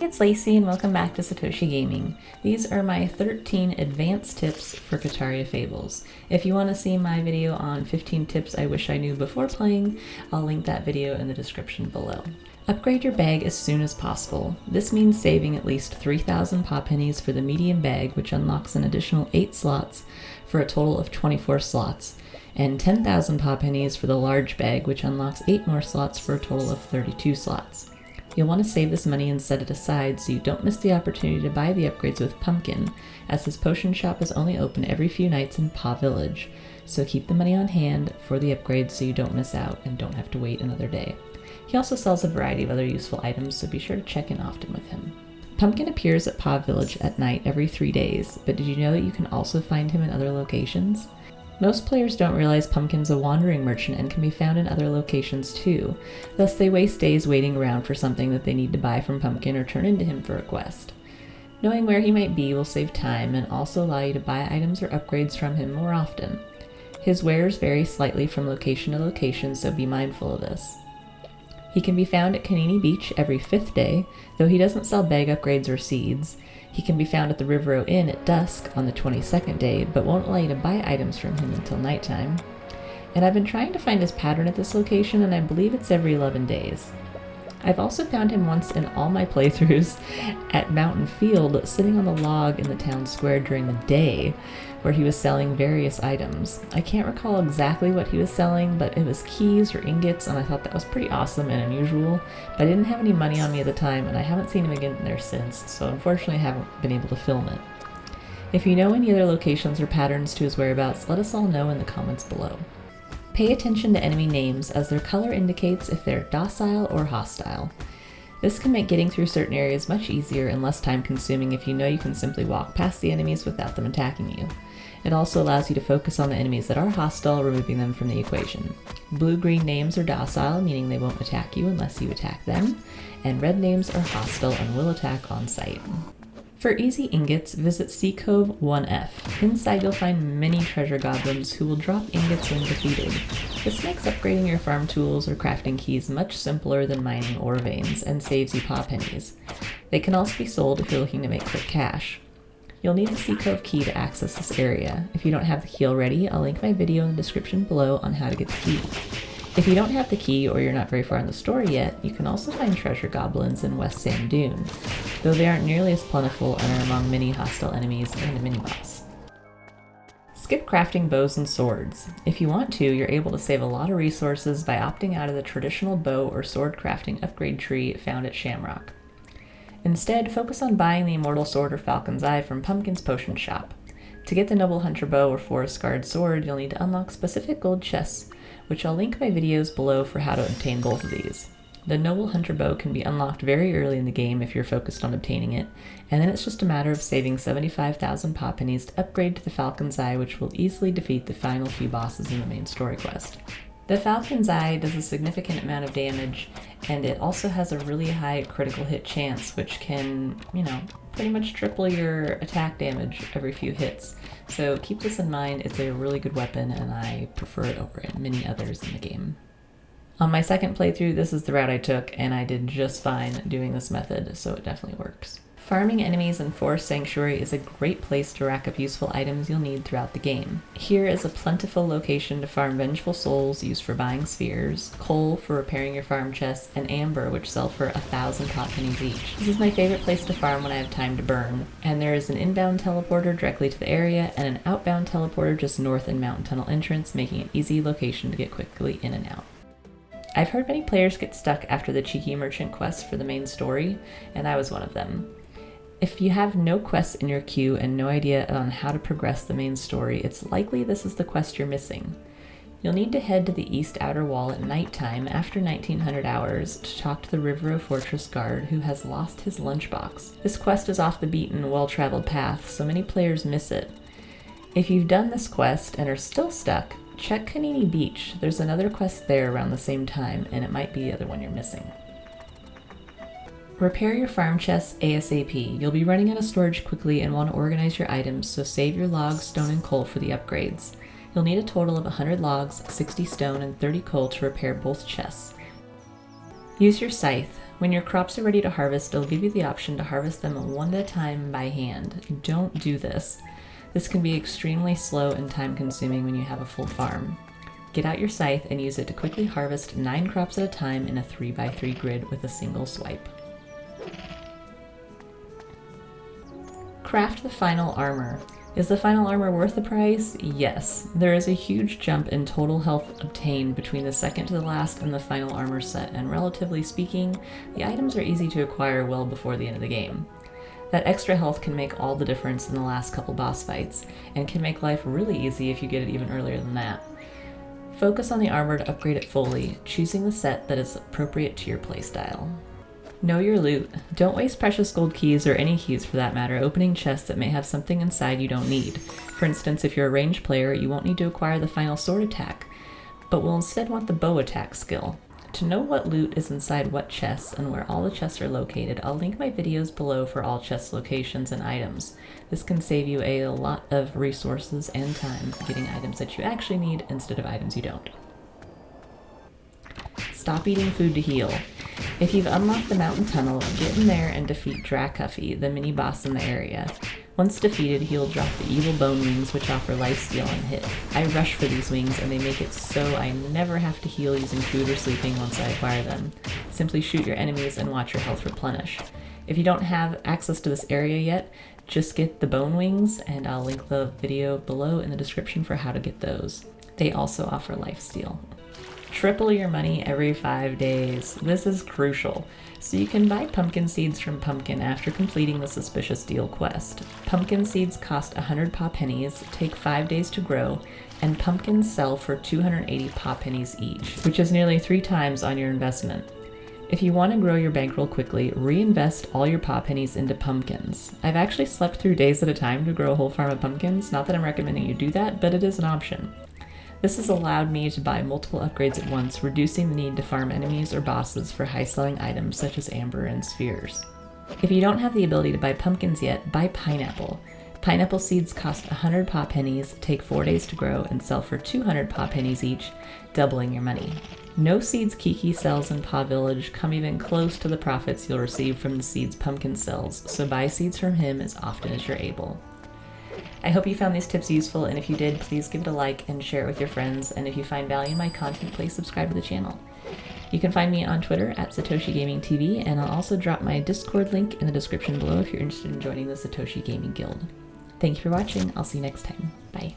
It's Lacey and welcome back to Satoshi Gaming. These are my 13 advanced tips for Kitaria Fables. If you want to see my video on 15 tips I wish I knew before playing, I'll link that video in the description below. Upgrade your bag as soon as possible. This means saving at least 3,000 pop pennies for the medium bag, which unlocks an additional 8 slots for a total of 24 slots, and 10,000 pop pennies for the large bag, which unlocks 8 more slots for a total of 32 slots. You'll want to save this money and set it aside so you don't miss the opportunity to buy the upgrades with Pumpkin, as his potion shop is only open every few nights in Pa Village, so keep the money on hand for the upgrades so you don't miss out and don't have to wait another day. He also sells a variety of other useful items, so be sure to check in often with him. Pumpkin appears at Pa Village at night every 3 days, but did you know that you can also find him in other locations? Most players don't realize Pumpkin's a wandering merchant and can be found in other locations too, thus they waste days waiting around for something that they need to buy from Pumpkin or turn into him for a quest. Knowing where he might be will save time and also allow you to buy items or upgrades from him more often. His wares vary slightly from location to location, so be mindful of this. He can be found at Kanini Beach every 5th day, though he doesn't sell bag upgrades or seeds. He can be found at the Rivero Inn at dusk on the 22nd day, but won't allow you to buy items from him until nighttime. And I've been trying to find his pattern at this location, and I believe it's every 11 days. I've also found him once in all my playthroughs at Mountain Field, sitting on the log in the town square during the day, where he was selling various items. I can't recall exactly what he was selling, but it was keys or ingots, and I thought that was pretty awesome and unusual, but I didn't have any money on me at the time, and I haven't seen him again there since, so unfortunately I haven't been able to film it. If you know any other locations or patterns to his whereabouts, let us all know in the comments below. Pay attention to enemy names, as their color indicates if they're docile or hostile. This can make getting through certain areas much easier and less time consuming if you know you can simply walk past the enemies without them attacking you. It also allows you to focus on the enemies that are hostile, removing them from the equation. Blue-green names are docile, meaning they won't attack you unless you attack them, and red names are hostile and will attack on sight. For easy ingots, visit Sea Cove 1F. Inside you'll find many treasure goblins who will drop ingots when defeated. This makes upgrading your farm tools or crafting keys much simpler than mining ore veins and saves you pop pennies. They can also be sold if you're looking to make quick cash. You'll need the Sea Cove key to access this area. If you don't have the key already, I'll link my video in the description below on how to get the key. If you don't have the key or you're not very far in the story yet, you can also find treasure goblins in West Sand Dune, though they aren't nearly as plentiful and are among many hostile enemies and a mini-boss. Skip crafting bows and swords. If you want to, you're able to save a lot of resources by opting out of the traditional bow or sword crafting upgrade tree found at Shamrock. Instead, focus on buying the Immortal Sword or Falcon's Eye from Pumpkin's potion shop. To get the Noble Hunter Bow or Forest Guard Sword, you'll need to unlock specific gold chests, which I'll link my videos below for how to obtain both of these. The Noble Hunter Bow can be unlocked very early in the game if you're focused on obtaining it, and then it's just a matter of saving 75,000 pop pennies to upgrade to the Falcon's Eye, which will easily defeat the final few bosses in the main story quest. The Falcon's Eye does a significant amount of damage, and it also has a really high critical hit chance, which can, pretty much triple your attack damage every few hits. So keep this in mind, it's a really good weapon, and I prefer it over many others in the game. On my second playthrough, this is the route I took, and I did just fine doing this method, so it definitely works. Farming enemies in Forest Sanctuary is a great place to rack up useful items you'll need throughout the game. Here is a plentiful location to farm Vengeful Souls used for buying spheres, coal for repairing your farm chests, and amber which sell for 1,000 pop pennies each. This is my favorite place to farm when I have time to burn, and there is an inbound teleporter directly to the area and an outbound teleporter just north in Mountain Tunnel entrance, making it an easy location to get quickly in and out. I've heard many players get stuck after the Cheeky Merchant quest for the main story, and I was one of them. If you have no quests in your queue and no idea on how to progress the main story, it's likely this is the quest you're missing. You'll need to head to the east outer wall at nighttime after 1900 hours to talk to the Rivero Fortress guard who has lost his lunchbox. This quest is off the beaten, well-traveled path, so many players miss it. If you've done this quest and are still stuck, check Kanini Beach. There's another quest there around the same time, and it might be the other one you're missing. Repair your farm chests ASAP. You'll be running out of storage quickly and want to organize your items, so save your logs, stone, and coal for the upgrades. You'll need a total of 100 logs, 60 stone, and 30 coal to repair both chests. Use your scythe. When your crops are ready to harvest, it'll give you the option to harvest them one at a time by hand. Don't do this. This can be extremely slow and time consuming when you have a full farm. Get out your scythe and use it to quickly harvest 9 crops at a time in a 3x3 grid with a single swipe. Craft the final armor. Is the final armor worth the price? Yes. There is a huge jump in total health obtained between the second to the last and the final armor set, and relatively speaking, the items are easy to acquire well before the end of the game. That extra health can make all the difference in the last couple boss fights, and can make life really easy if you get it even earlier than that. Focus on the armor to upgrade it fully, choosing the set that is appropriate to your playstyle. Know your loot. Don't waste precious gold keys, or any keys for that matter, opening chests that may have something inside you don't need. For instance, if you're a ranged player, you won't need to acquire the final sword attack, but will instead want the bow attack skill. To know what loot is inside what chests and where all the chests are located, I'll link my videos below for all chest locations and items. This can save you a lot of resources and time getting items that you actually need instead of items you don't. Stop eating food to heal. If you've unlocked the mountain tunnel, get in there and defeat Dracuffy, the mini boss in the area. Once defeated, he'll drop the evil bone wings, which offer lifesteal and hit. I rush for these wings, and they make it so I never have to heal using food or sleeping once I acquire them. Simply shoot your enemies and watch your health replenish. If you don't have access to this area yet, just get the bone wings, and I'll link the video below in the description for how to get those. They also offer lifesteal. Triple your money every 5 days. This is crucial. So you can buy pumpkin seeds from Pumpkin after completing the Suspicious Deal quest. Pumpkin seeds cost 100 paw pennies, take 5 days to grow, and pumpkins sell for 280 paw pennies each, which is nearly 3 times on your investment. If you want to grow your bankroll quickly, reinvest all your paw pennies into pumpkins. I've actually slept through days at a time to grow a whole farm of pumpkins. Not that I'm recommending you do that, but it is an option. This has allowed me to buy multiple upgrades at once, reducing the need to farm enemies or bosses for high-selling items such as amber and spheres. If you don't have the ability to buy pumpkins yet, buy pineapple. Pineapple seeds cost 100 paw pennies, take 4 days to grow, and sell for 200 paw pennies each, doubling your money. No seeds Kiki sells in Paw Village come even close to the profits you'll receive from the seeds Pumpkin sells, so buy seeds from him as often as you're able. I hope you found these tips useful, and if you did, please give it a like and share it with your friends, and if you find value in my content, please subscribe to the channel. You can find me on Twitter at Satoshi Gaming TV, and I'll also drop my Discord link in the description below if you're interested in joining the Satoshi Gaming Guild. Thank you for watching. I'll see you next time. Bye.